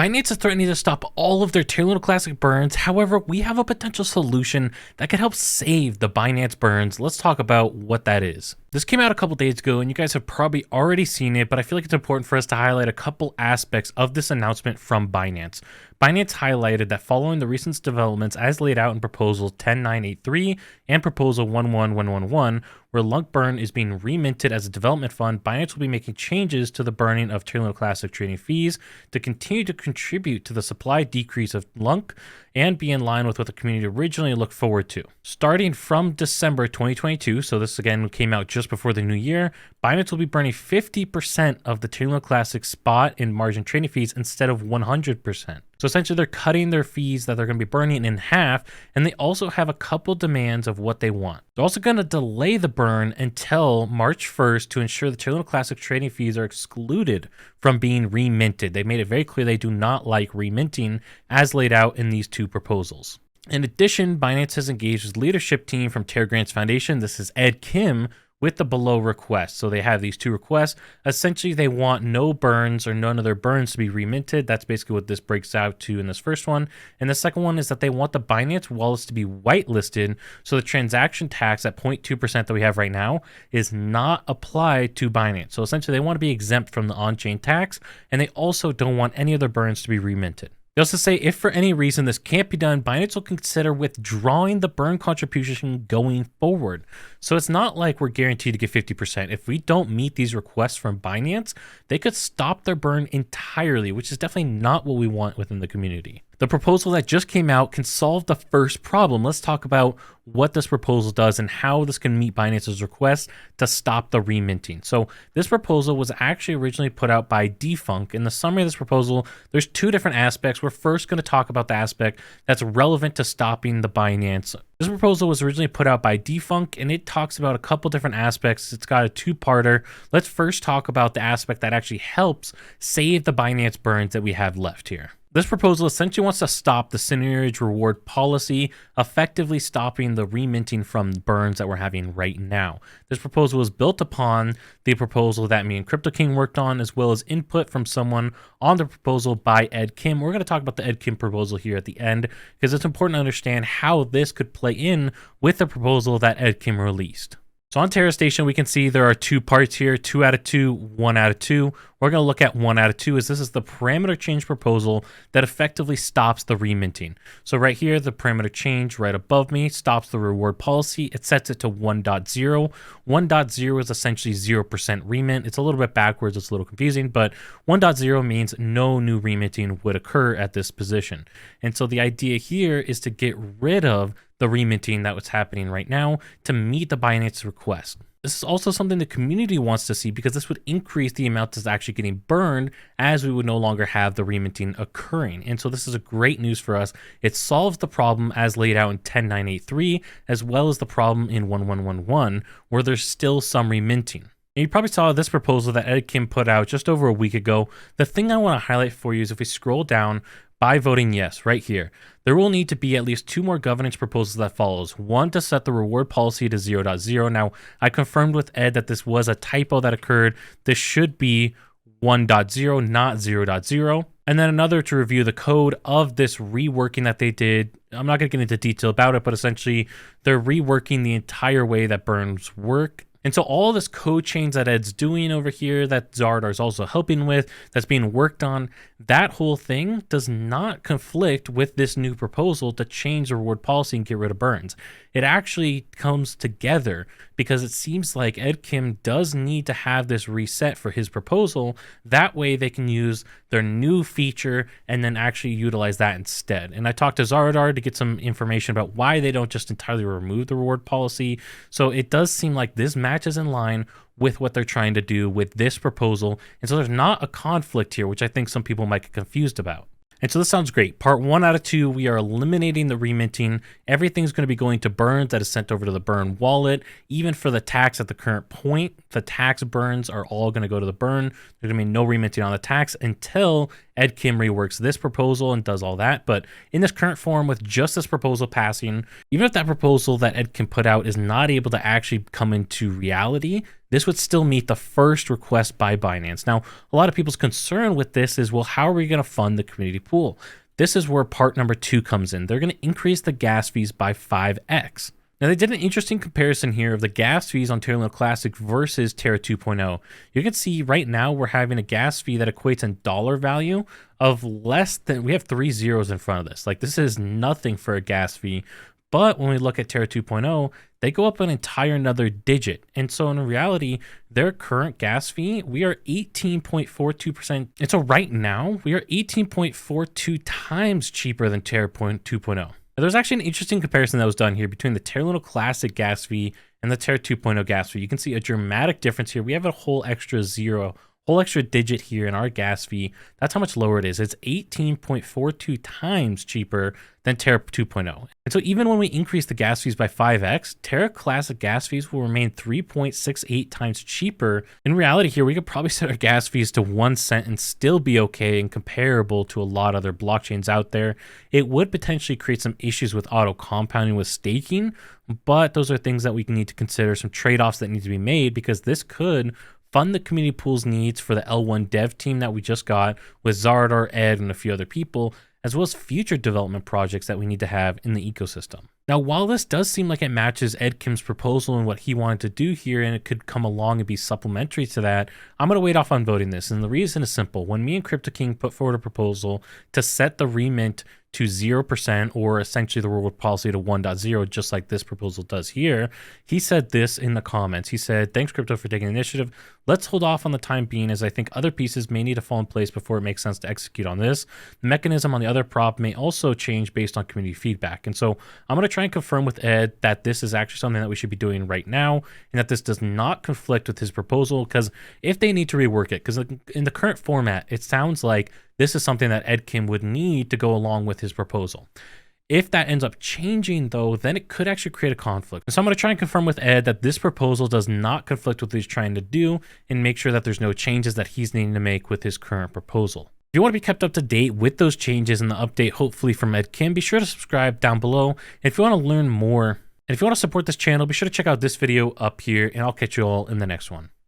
Binance is threatening to stop all of their Terra Luna Classic burns. However, we have a potential solution that could help save the Binance burns. Let's talk about what that is. This came out a couple days ago and you guys have probably already seen it, but I feel like it's important for us to highlight a couple aspects of this announcement from Binance. Binance highlighted that following the recent developments as laid out in Proposal 10983 and Proposal 11111, where LUNC burn is being reminted as a development fund, Binance will be making changes to the burning of Terra Luna Classic trading fees to continue to contribute to the supply decrease of LUNC and be in line with what the community originally looked forward to. Starting from December 2022, so this again came out just before the new year, Binance will be burning 50% of the Terra Luna Classic spot and margin trading fees instead of 100%. So essentially they're cutting their fees that they're going to be burning in half, and they also have a couple demands of what they want. They're also going to delay the burn until March 1st to ensure the Terra Luna Classic trading fees are excluded from being reminted. They made it very clear they do not like reminting as laid out in these two proposals. In addition, Binance has engaged his leadership team from Terra Grants Foundation. This is Ed Kim, with the below requests. So they have these two requests. Essentially, they want no burns or none of their burns to be reminted. That's basically what this breaks out to in this first one. And the second one is that they want the Binance wallets to be whitelisted. So the transaction tax at 0.2% that we have right now is not applied to Binance. So essentially, they want to be exempt from the on-chain tax. And they also don't want any of their burns to be reminted. They also say if for any reason this can't be done, Binance will consider withdrawing the burn contribution going forward. So it's not like we're guaranteed to get 50%. If we don't meet these requests from Binance, they could stop their burn entirely, which is definitely not what we want within the community. The proposal that just came out can solve the first problem. Let's talk about what this proposal does and how this can meet Binance's request to stop the reminting. So this proposal was actually originally put out by LUNC. In the summary of this proposal, there's two different aspects. We're first going to talk about the aspect that's relevant to stopping the Binance. This proposal was originally put out by LUNC and it talks about a couple different aspects. It's got a two-parter. Let's first talk about the aspect that actually helps save the Binance burns that we have left here. This proposal essentially wants to stop the seigniorage reward policy, effectively stopping the reminting from burns that we're having right now. This proposal is built upon the proposal that me and Crypto King worked on, as well as input from someone on the proposal by Ed Kim. We're going to talk about the Ed Kim proposal here at the end, because it's important to understand how this could play in with the proposal that Ed Kim released. So on Terra Station, we can see there are two parts here, 2 out of 2, 1 out of 2. We're going to look at 1 out of 2 as this is the parameter change proposal that effectively stops the reminting. So right here, the parameter change right above me stops the reward policy. It sets it to 1.0. 1.0 is essentially 0% remint. It's a little bit backwards. It's a little confusing, but 1.0 means no new reminting would occur at this position. And so the idea here is to get rid of the reminting that was happening right now to meet the Binance request. This is also something the community wants to see because this would increase the amount that's actually getting burned as we would no longer have the reminting occurring. And so this is a great news for us. It solves the problem as laid out in 10983 as well as the problem in 1111 where there's still some reminting. And you probably saw this proposal that Ed Kim put out just over a week ago. The thing I want to highlight for you is if we scroll down by voting yes right here, there will need to be at least 2 more governance proposals that follows. One to set the reward policy to 0.0. Now, I confirmed with Ed that this was a typo that occurred. This should be 1.0, not 0.0. And then another to review the code of this reworking that they did. I'm not going to get into detail about it, but essentially they're reworking the entire way that burns work. And so all this code change that Ed's doing over here, that Zardar is also helping with, that's being worked on, that whole thing does not conflict with this new proposal to change the reward policy and get rid of burns. It actually comes together because it seems like Ed Kim does need to have this reset for his proposal. That way they can use their new feature and then actually utilize that instead. And I talked to Zardar to get some information about why they don't just entirely remove the reward policy. So it does seem like this matches in line with what they're trying to do with this proposal. And so there's not a conflict here, which I think some people might get confused about. And so this sounds great. Part 1 out of 2, we are eliminating the reminting. Everything's going to be going to burns that is sent over to the burn wallet. Even for the tax at the current point, the tax burns are all going to go to the burn. There's going to be no reminting on the tax until Ed Kim reworks this proposal and does all that. But in this current form, with just this proposal passing, even if that proposal that Ed Kim put out is not able to actually come into reality, this would still meet the first request by Binance. Now, a lot of people's concern with this is, well, how are we going to fund the community pool? This is where part number 2 comes in. They're going to increase the gas fees by 5x. Now, they did an interesting comparison here of the gas fees on Terra Luna Classic versus Terra 2.0. You can see right now we're having a gas fee that equates in dollar value of less than, we have 3 zeros in front of this. Like, this is nothing for a gas fee. But when we look at Terra 2.0, they go up an entire another digit. And so in reality, their current gas fee, we are 18.42%. And so right now, we are 18.42 times cheaper than Terra 2.0. Now, there's actually an interesting comparison that was done here between the Terra Luna Classic gas fee and the Terra 2.0 gas fee. You can see a dramatic difference here. We have a whole extra digit here in our gas fee. That's how much lower it is. It's 18.42 times cheaper than Terra 2.0. And so even when we increase the gas fees by 5x, Terra Classic gas fees will remain 3.68 times cheaper. In reality here, we could probably set our gas fees to 1 cent and still be okay and comparable to a lot of other blockchains out there. It would potentially create some issues with auto compounding with staking, but those are things that we need to consider, some trade-offs that need to be made, because this could fund the community pool's needs for the L1 dev team that we just got with Zardar, Ed, and a few other people, as well as future development projects that we need to have in the ecosystem. Now, while this does seem like it matches Ed Kim's proposal and what he wanted to do here, and it could come along and be supplementary to that, I'm going to wait off on voting this. And the reason is simple. When me and Crypto King put forward a proposal to set the remint to 0%, or essentially the reward policy to 1.0, just like this proposal does here, he said this in the comments. He said, "Thanks, Crypto, for taking the initiative. Let's hold off on the time being, as I think other pieces may need to fall in place before it makes sense to execute on this. The mechanism on the other prop may also change based on community feedback." And so I'm going to try and confirm with Ed that this is actually something that we should be doing right now, and that this does not conflict with his proposal, because if they need to rework it, because in the current format, it sounds like this is something that Ed Kim would need to go along with his proposal. If that ends up changing, though, then it could actually create a conflict. So I'm going to try and confirm with Ed that this proposal does not conflict with what he's trying to do, and make sure that there's no changes that he's needing to make with his current proposal. If you want to be kept up to date with those changes and the update, hopefully from Ed Kim, be sure to subscribe down below. And if you want to learn more, and if you want to support this channel, be sure to check out this video up here, and I'll catch you all in the next one.